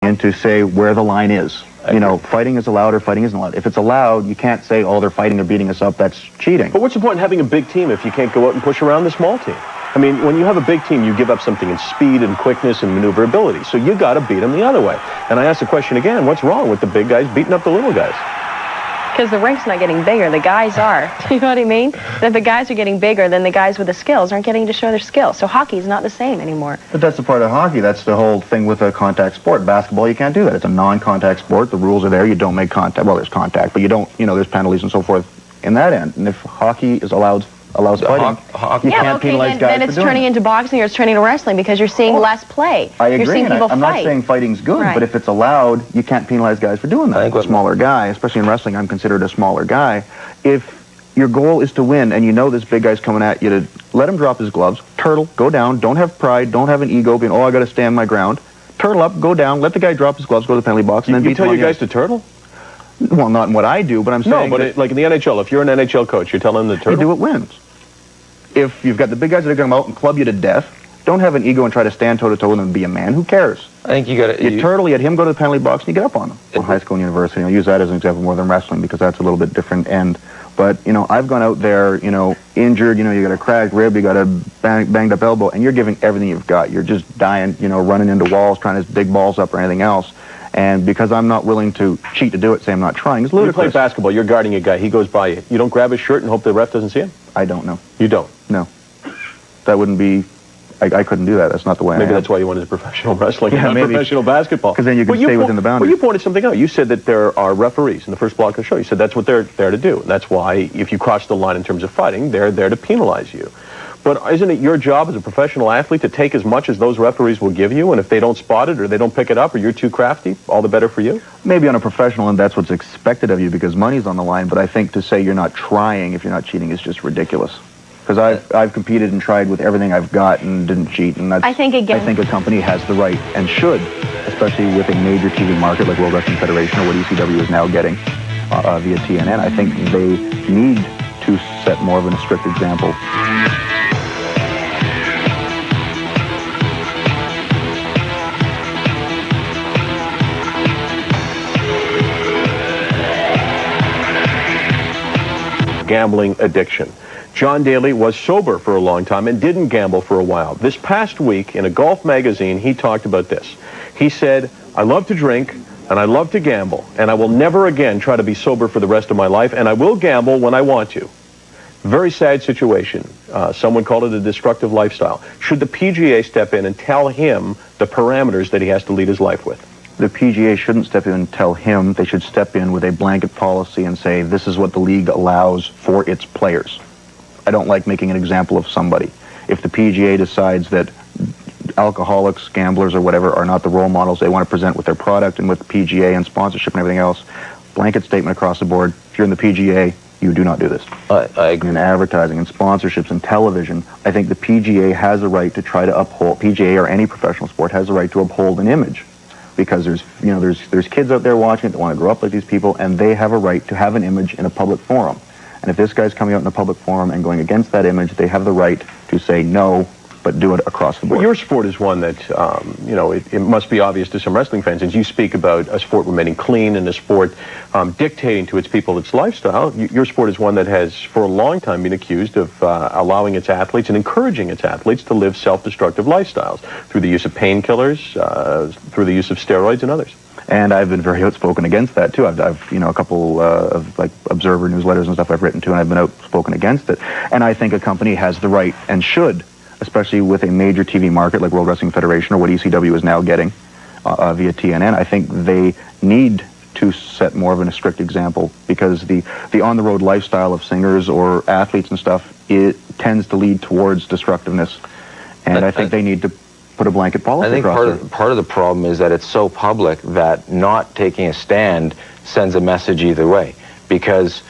And to say where the line is. You know, fighting is allowed or fighting isn't allowed. If it's allowed, you can't say, oh, they're fighting, they're beating us up, that's cheating. But what's the point in having a big team if you can't go out and push around the small team? I mean, when you have a big team, you give up something in speed and quickness and maneuverability. So you got to beat them the other way. And I ask the question again, what's wrong with the big guys beating up the little guys? Because the rink's not getting bigger, the guys are. You know what I mean? That the guys are getting bigger, then the guys with the skills aren't getting to show their skills. So hockey's not the same anymore. But that's the part of hockey. That's the whole thing with a contact sport. Basketball, you can't do that. It's a non-contact sport. The rules are there. You don't make contact. Well, there's contact, but you don't, you know, there's penalties and so forth in that end. And if hockey is allows fighting, you can't penalize guys then it's for doing turning it. into boxing or it's turning to wrestling because you're seeing less play. I agree. You're seeing people I'm fight. not saying fighting's good, Right. but if it's allowed, you can't penalize guys for doing that. I think a smaller guy, especially in wrestling, I'm considered a smaller guy. If your goal is to win and you know this big guy's coming at you, to let him drop his gloves, turtle, go down, don't have pride, don't have an ego, being, oh, I got to stand my ground. Turtle up, go down, let the guy drop his gloves, go to the penalty box, and then you tell your guys to turtle? Well, not in what I do, but I'm saying... No, but like in the NHL, if you're an NHL coach, you're telling them to turtle? You do what wins. If you've got the big guys that are going to come out and club you to death, don't have an ego and try to stand toe-to-toe with them and be a man. Who cares? I think you got to... You turtle, you let him go to the penalty box, and you get up on him. High school and university, I'll use that as an example more than wrestling because that's a little bit different end. But, you know, I've gone out there, you know, injured, you know, you got a cracked rib, you got a banged up elbow, and you're giving everything you've got. You're just dying, you know, running into walls, trying to dig balls up or anything else. And because I'm not willing to cheat to do it, say I'm not trying, it's ludicrous. You play basketball, you're guarding a guy, he goes by you. You don't grab his shirt and hope the ref doesn't see him? I don't know. You don't? No. That wouldn't be... I couldn't do that. That's not the way I am. Maybe that's why you wanted professional wrestling, yeah, not professional basketball. Because then you can stay within the boundaries. Well, you pointed something out. You said that there are referees in the first block of the show. You said that's what they're there to do. And that's why, if you cross the line in terms of fighting, they're there to penalize you. But isn't it your job as a professional athlete to take as much as those referees will give you? And if they don't spot it or they don't pick it up or you're too crafty, all the better for you? Maybe on a professional end, that's what's expected of you because money's on the line. But I think to say you're not trying if you're not cheating is just ridiculous. Because I've competed and tried with everything I've got and didn't cheat. And that's, I think a company has the right and should, especially with a major TV market like World Wrestling Federation or what ECW is now getting via TSN. I think they need to set more of a strict example. Gambling addiction. John Daly was sober for a long time and didn't gamble for a while. This past week, in a golf magazine, he talked about this. He said, I love to drink and I love to gamble, and I will never again try to be sober for the rest of my life, and I will gamble when I want to. Very sad situation. Someone called it a destructive lifestyle. Should the PGA step in and tell him the parameters that he has to lead his life with? The PGA shouldn't step in and tell him. They should step in with a blanket policy and say, this is what the league allows for its players. I don't like making an example of somebody. If the PGA decides that alcoholics, gamblers, or whatever are not the role models they want to present with their product and with the PGA and sponsorship and everything else, blanket statement across the board, if you're in the PGA, you do not do this. I agree. In advertising and sponsorships and television, I think the PGA has a right to try to uphold, PGA or any professional sport has a right to uphold an image. Because there's kids out there watching it that want to grow up like these people, and they have a right to have an image in a public forum. And if this guy's coming out in a public forum and going against that image, they have the right to say no, but do it across the board. Well, your sport is one that, you know, it must be obvious to some wrestling fans, as you speak about a sport remaining clean and a sport dictating to its people its lifestyle. Your sport is one that has, for a long time, been accused of allowing its athletes and encouraging its athletes to live self-destructive lifestyles through the use of painkillers, through the use of steroids and others. And I've been very outspoken against that, too. I've you know, a couple of, like, Observer newsletters and stuff I've written, too, and I've been outspoken against it. And I think a company has the right and should, especially with a major TV market like World Wrestling Federation or what ECW is now getting via TSN, I think they need to set more of a strict example because the on-the-road lifestyle of singers or athletes and stuff, it tends to lead towards destructiveness. And I think they need to put a blanket policy across it. I think part of the problem is that it's so public that not taking a stand sends a message either way. Because,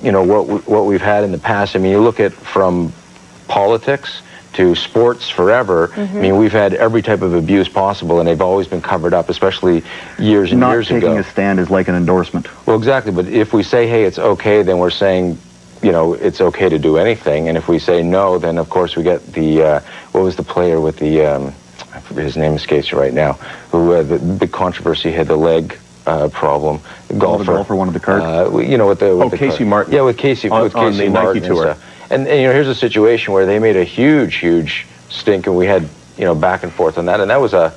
you know, what we've had in the past, I mean, you look at from politics to sports forever, I mean, we've had every type of abuse possible, and they've always been covered up, especially years and years ago. Not taking a stand is like an endorsement. Well, exactly, but if we say, hey, it's okay, then we're saying, you know, it's okay to do anything, and if we say no, then of course we get the, what was the player with the, his name escapes me right now, who the big controversy had the leg problem. The golfer wanted the cart. You know, with the Casey cart. Martin. Yeah, with Casey on Casey the Martin Nike tour. And you know, here's a situation where they made a huge stink, and we had, you know, back and forth on that, and that was a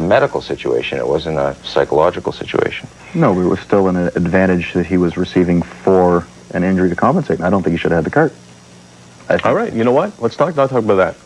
medical situation. It wasn't a psychological situation. No, but it was still an advantage that he was receiving for an injury to compensate. And I don't think he should have had the cart. All right, you know what? Let's not talk about that.